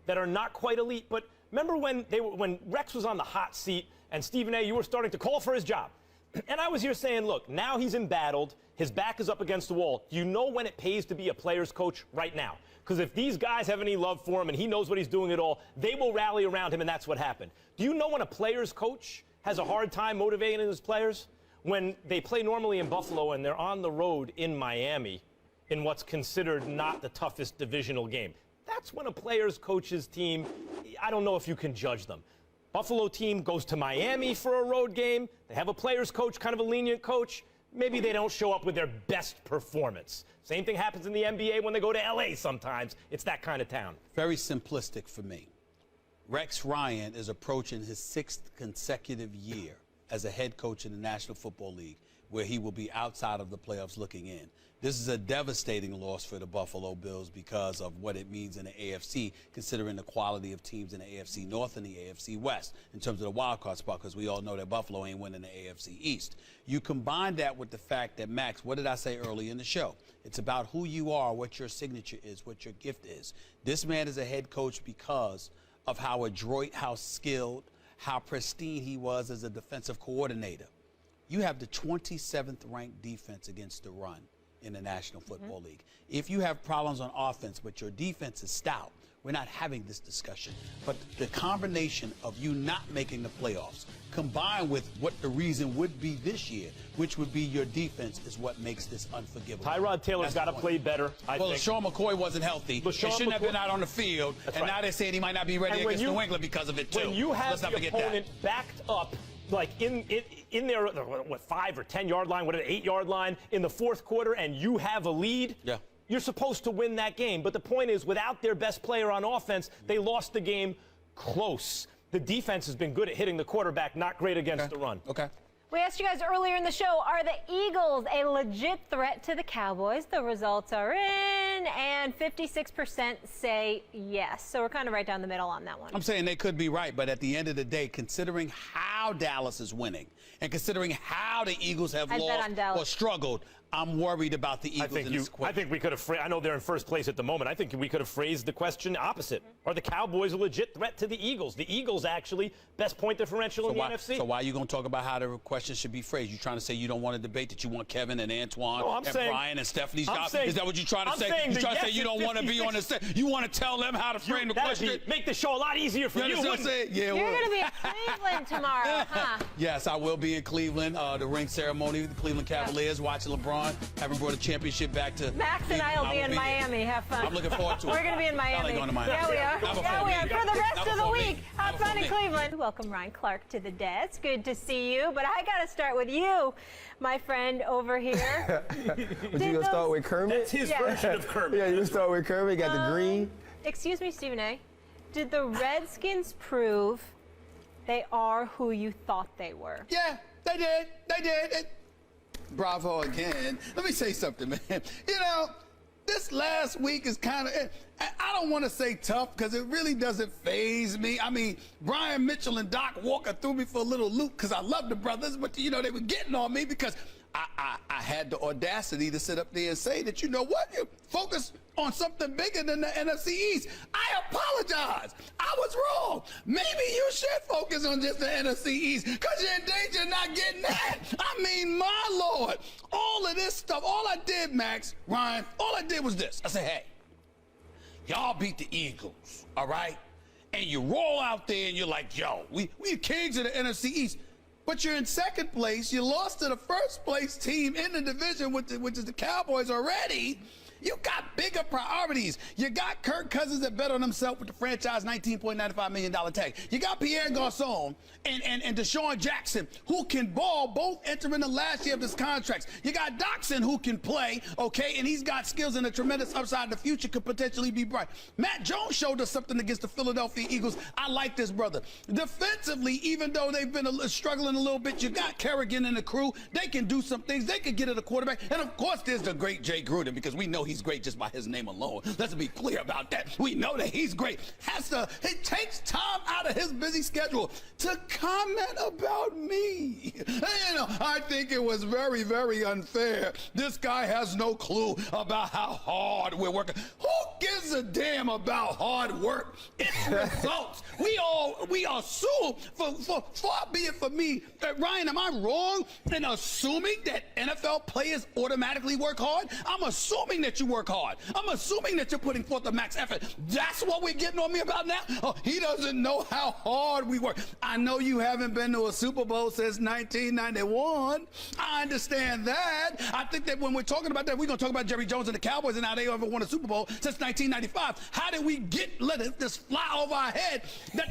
that are not quite elite. But remember when Rex was on the hot seat and Stephen A., you were starting to call for his job. And I was here saying, look, now he's embattled. His back is up against the wall. You know when it pays to be a player's coach? Right now. Because if these guys have any love for him and he knows what he's doing at all, they will rally around him, and that's what happened. Do you know when a player's coach has a hard time motivating his players? When they play normally in Buffalo and they're on the road in Miami in what's considered not the toughest divisional game. That's when a player's coach's team, I don't know if you can judge them. Buffalo team goes to Miami for a road game. They have a player's coach, kind of a lenient coach. Maybe they don't show up with their best performance. Same thing happens in the NBA when they go to LA sometimes. It's that kind of town. Very simplistic for me. Rex Ryan is approaching his 6th consecutive year as a head coach in the National Football League, where he will be outside of the playoffs looking in. This is a devastating loss for the Buffalo Bills because of what it means in the AFC, considering the quality of teams in the AFC North and the AFC West in terms of the wild card spot, because we all know that Buffalo ain't winning the AFC East. You combine that with the fact that, Max, what did I say earlier in the show? It's about who you are, what your signature is, what your gift is. This man is a head coach because of how adroit, how skilled, how pristine he was as a defensive coordinator. You have the 27th ranked defense against the run in the National Football League. If you have problems on offense, but your defense is stout, we're not having this discussion. But the combination of you not making the playoffs, combined with what the reason would be this year, which would be your defense, is what makes this unforgivable. Tyrod Taylor's got to play better, I think. LaShawn McCoy wasn't healthy. He shouldn't have been out on the field. And now they're saying he might not be ready against New England because of it, too. When you have the opponent backed up, like in their, what, 5 or 10 yard line, what, an 8 yard line in the fourth quarter, and you have a lead, you're supposed to win that game. But the point is, without their best player on offense, they lost the game close. The defense has been good at hitting the quarterback, not great against the run. We asked you guys earlier in the show, are the Eagles a legit threat to the Cowboys? The results are in, and 56% say yes. So we're kind of right down the middle on that one. I'm saying they could be right, but at the end of the day, considering how Dallas is winning and considering how the Eagles have lost or struggled, I'm worried about the Eagles in this question. I think we could have, I know they're in first place at the moment. I think we could have phrased the question opposite. Are the Cowboys a legit threat to the Eagles? The Eagles, actually, best point differential in the NFC. So why are you going to talk about how the question should be phrased? You trying to say you don't want a debate, that you want Kevin and Antoine and Brian and Stephanie's job? Is that what you're trying to say? You're trying to say you don't want to be on the set? You want to tell them how to frame the question? Make the show a lot easier for you. You're going to be in Cleveland tomorrow, huh? Yes, I will be in Cleveland. The ring ceremony with the Cleveland Cavaliers, watching LeBron, having brought a championship back to Max and I will be in Miami. Have fun. I'm looking forward to it. We're going to be in Miami. Going to Miami. Yeah, we are. Yeah, we are. For the rest of the week, have fun in Cleveland. Welcome Ryan Clark to the desk. Good to see you. But I got to start with you, my friend over here. You going to start with Kermit? That's his version of Kermit. Yeah, you going to start with Kermit. You got the green. Excuse me, Stephen A. Did the Redskins prove they are who you thought they were? Yeah, they did. They did. Bravo again. Let me say something, man. You know, this last week is kind of, I don't want to say tough because it really doesn't faze me. I mean, Brian Mitchell and Doc Walker threw me for a little loop because I love the brothers, but, you know, they were getting on me because I had the audacity to sit up there and say that, you know what, you focus on something bigger than the NFC East. I apologize. I was wrong. Maybe you should focus on just the NFC East because you're in danger of not getting that. I mean, my Lord, all of this stuff, all I did, Max, Ryan, all I did was this. I said, hey, y'all beat the Eagles, all right? And you roll out there and you're like, yo, we kings of the NFC East. But you're in second place. You lost to the first place team in the division, which is the Cowboys already. You got bigger priorities. You got Kirk Cousins that bet on himself with the franchise $19.95 million tag. You got Pierre Garçon and Deshaun Jackson, who can ball, both entering the last year of his contracts. You got Doxson, who can play, okay, and he's got skills and a tremendous upside. The future could potentially be bright. Matt Jones showed us something against the Philadelphia Eagles. I like this brother. Defensively, even though they've been struggling a little bit, you got Kerrigan and the crew. They can do some things. They can get at a quarterback. And, of course, there's the great Jay Gruden, because we know he he's great just by his name alone. Let's be clear about that. We know that he's great. It takes time out of his busy schedule to comment about me. You know, I think it was very, very unfair. This guy has no clue about how hard we're working. Who gives a damn about hard work? It's results. We assume, far be it for me, Ryan, am I wrong in assuming that NFL players automatically work hard? I'm assuming that you work hard. I'm assuming that you're putting forth the max effort. That's what we're getting on me about now? Oh, he doesn't know how hard we work. I know you haven't been to a Super Bowl since 1991. I understand that. I think that when we're talking about that, we're going to talk about Jerry Jones and the Cowboys and how they ever won a Super Bowl since 1995. How did we let this fly over our head that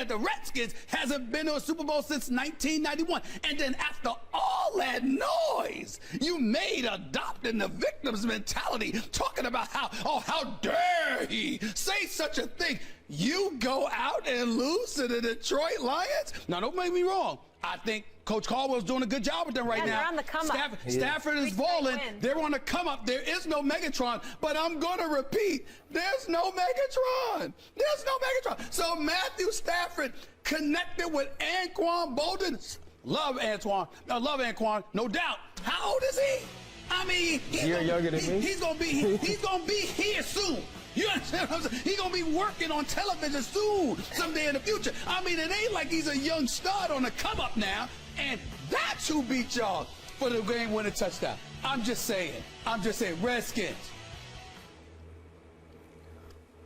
the Redskins hasn't been to a Super Bowl since 1991? And then after all that noise you made adopting the victim's mentality, talking about how dare he say such a thing, you go out and lose to the Detroit Lions? Now, don't make me wrong. I think Coach Caldwell's doing a good job with them right now. They're on the come up. Stafford is balling. They're on the come up. There is no Megatron, but I'm going to repeat, there's no Megatron. There's no Megatron. So Matthew Stafford connected with Anquan Bolden. Love Anquan, no doubt. How old is he? I mean, You're younger than me. He's gonna be here soon. You understand what I'm saying? He's going to be working on television soon, someday in the future. I mean, it ain't like he's a young stud on the come up now, and that's who beat y'all for the game-winning touchdown. I'm just saying, Redskins.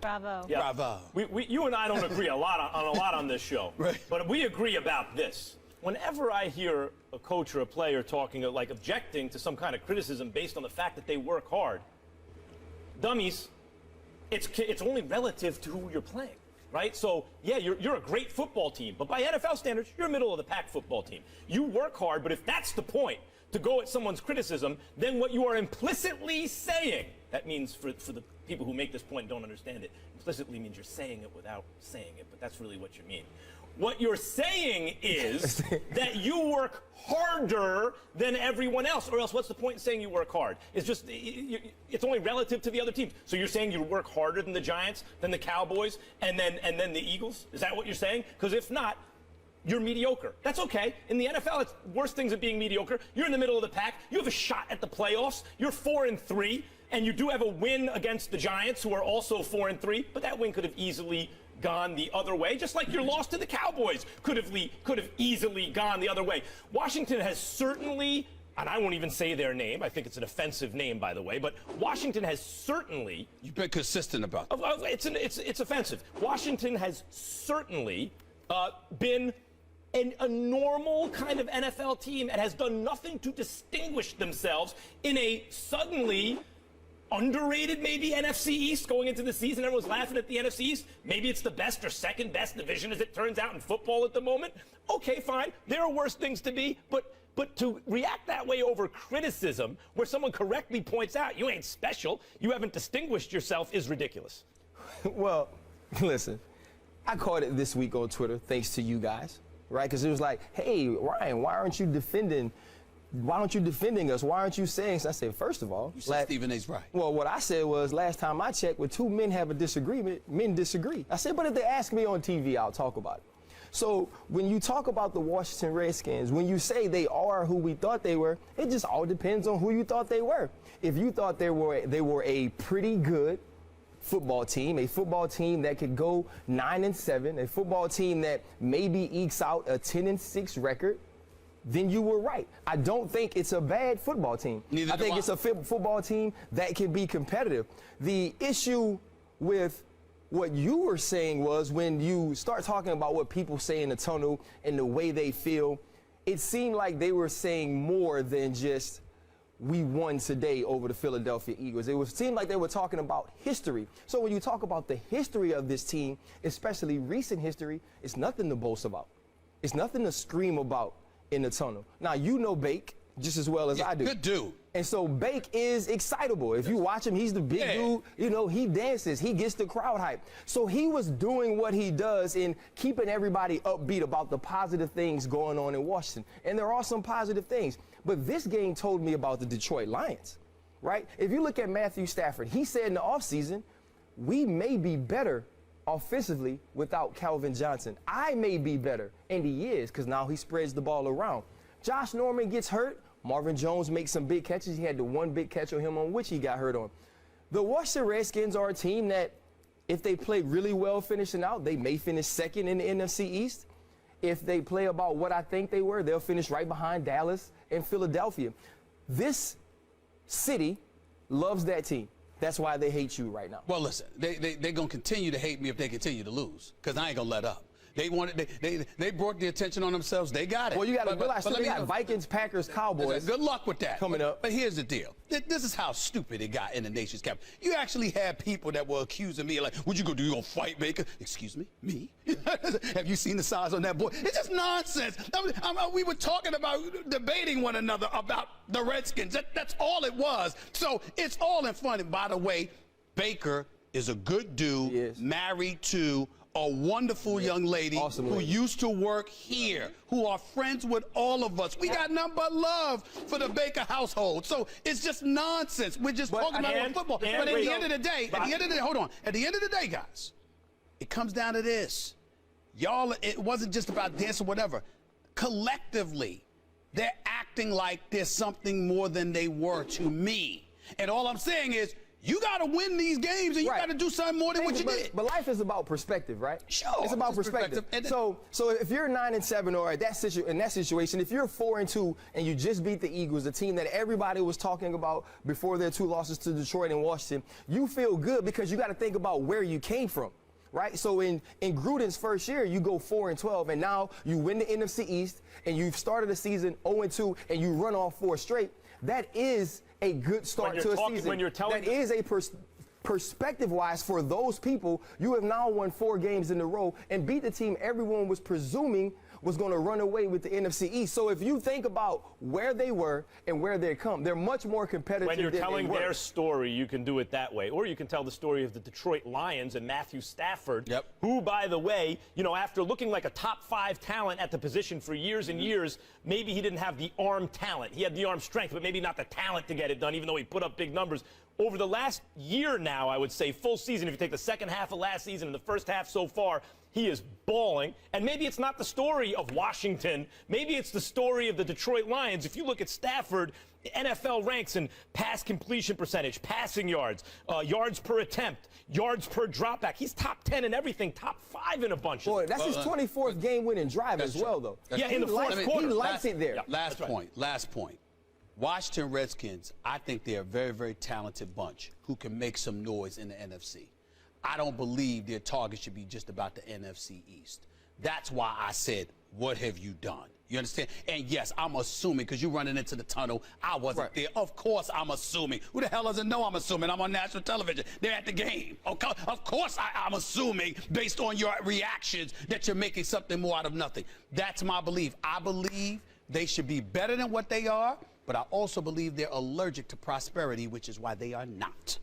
Bravo. Yeah. Bravo. You and I don't agree a lot on this show, Right. But we agree about this. Whenever I hear a coach or a player talking, like objecting to some kind of criticism based on the fact that they work hard, dummies, it's only relative to who you're playing, right? So, yeah, you're a great football team, but by NFL standards, you're a middle-of-the-pack football team. You work hard, but if that's the point, to go at someone's criticism, then what you are implicitly saying, that means for the people who make this point and don't understand it, implicitly means you're saying it without saying it, but that's really what you mean. What you're saying is that you work harder than everyone else, or else what's the point in saying you work hard? It's just, it's only relative to the other teams. So you're saying you work harder than the Giants, than the Cowboys, and then the Eagles? Is that what you're saying? Because if not, you're mediocre. That's okay. In the NFL, it's worse things than being mediocre. You're in the middle of the pack. You have a shot at the playoffs. You're 4-3, and you do have a win against the Giants, who are also 4-3, but that win could have easily gone the other way, just like your loss to the Cowboys could have easily gone the other way. Washington has certainly, and I won't even say their name, I think it's an offensive name, by the way, but Washington has certainly... You've been consistent about that. It's offensive. Washington has certainly been a normal kind of NFL team and has done nothing to distinguish themselves in a suddenly underrated maybe NFC East going into the season. Everyone's laughing at the NFC East. Maybe it's the best or second best division as it turns out in football at the moment. Okay, fine. There are worse things to be, but to react that way over criticism where someone correctly points out you ain't special, you haven't distinguished yourself, is ridiculous. Well, listen, I caught it this week on Twitter thanks to you guys, right? Because it was like, hey, Ryan, why aren't you defending us? Why aren't you saying so? I said, first of all, You said Stephen A's right. Well, what I said was last time I checked, when two men have a disagreement, men disagree. I said, but if they ask me on TV, I'll talk about it. So when you talk about the Washington Redskins, when you say they are who we thought they were, it just all depends on who you thought they were. If you thought they were a pretty good football team, a football team that could go 9-7, a football team that maybe ekes out a 10-6 record, then you were right. I don't think it's a bad football team. I think it's a football team that can be competitive. The issue with what you were saying was when you start talking about what people say in the tunnel and the way they feel, it seemed like they were saying more than just we won today over the Philadelphia Eagles. It seemed like they were talking about history. So when you talk about the history of this team, especially recent history, it's nothing to boast about. It's nothing to scream about in the tunnel. Now, you know Bake just as well as I do. Good dude. And so Bake is excitable. If you watch him, he's the big dude. You know, he dances. He gets the crowd hype. So he was doing what he does in keeping everybody upbeat about the positive things going on in Washington. And there are some positive things. But this game told me about the Detroit Lions. right? If you look at Matthew Stafford, he said in the offseason, we may be better offensively without Calvin Johnson. I may be better, and he is, because now he spreads the ball around. Josh Norman gets hurt. Marvin Jones makes some big catches. He had the one big catch on him on which he got hurt on. The Washington Redskins are a team that, if they play really well finishing out, they may finish second in the NFC East. If they play about what I think they were, they'll finish right behind Dallas and Philadelphia. This city loves that team. That's why they hate you right now. Well, listen, they're going to continue to hate me if they continue to lose, because I ain't going to let up. They wanted, they brought the attention on themselves. They got it. Well, you got to realize, they got Vikings, Packers, Cowboys. Good luck with that. Coming up. But here's the deal. This is how stupid it got in the nation's capital. You actually had people that were accusing me, like, what you going to do? You going to fight Baker? Excuse me? Me? Have you seen the size on that boy? It's just nonsense. We were talking about debating one another about the Redskins. That's all it was. So it's all in fun. And by the way, Baker is a good dude, married to a wonderful young lady who used to work here, who are friends with all of us. We got nothing but love for the Baker household. So it's just nonsense. We're just talking about football. But at the end of the day, hold on. At the end of the day, guys, it comes down to this. Y'all, it wasn't just about this or whatever. Collectively, they're acting like there's something more than they were to me. And all I'm saying is, you got to win these games, and you got to do something more than what you did. But life is about perspective, right? Sure. It's about perspective. So if you're 9-7, or in that situation, if you're 4-2 and you just beat the Eagles, the team that everybody was talking about before their 2 losses to Detroit and Washington, you feel good because you got to think about where you came from. Right? So in Gruden's first year, you go 4-12, and now you win the NFC East, and you've started the season 0-2, and you run off 4 straight. That is a good start to a season. That is a perspective-wise for those people. You have now won 4 games in a row and beat the team everyone was presuming was going to run away with the NFC East. So if you think about where they were and where they come, they're much more competitive than they were. When you're telling their story, you can do it that way. Or you can tell the story of the Detroit Lions and Matthew Stafford, who, by the way, you know, after looking like a top 5 talent at the position for years and years, maybe he didn't have the arm talent. He had the arm strength, but maybe not the talent to get it done, even though he put up big numbers. Over the last year now, I would say, full season, if you take the second half of last season and the first half so far, he is balling. And maybe it's not the story of Washington. Maybe it's the story of the Detroit Lions. If you look at Stafford, NFL ranks in pass completion percentage, passing yards, yards per attempt, yards per dropback. He's top 10 in everything, top 5 in a bunch. Boy, that's his 24th game-winning drive as well, though. In the fourth quarter. He likes it there. Last point. Washington Redskins, I think they're a very, very talented bunch who can make some noise in the NFC. I don't believe their target should be just about the NFC East. That's why I said, what have you done? You understand? And yes, I'm assuming, because you're running into the tunnel, I wasn't there. Of course I'm assuming. Who the hell doesn't know I'm assuming? I'm on national television. They're at the game. Okay? Of course I'm assuming, based on your reactions, that you're making something more out of nothing. That's my belief. I believe they should be better than what they are, but I also believe they're allergic to prosperity, which is why they are not.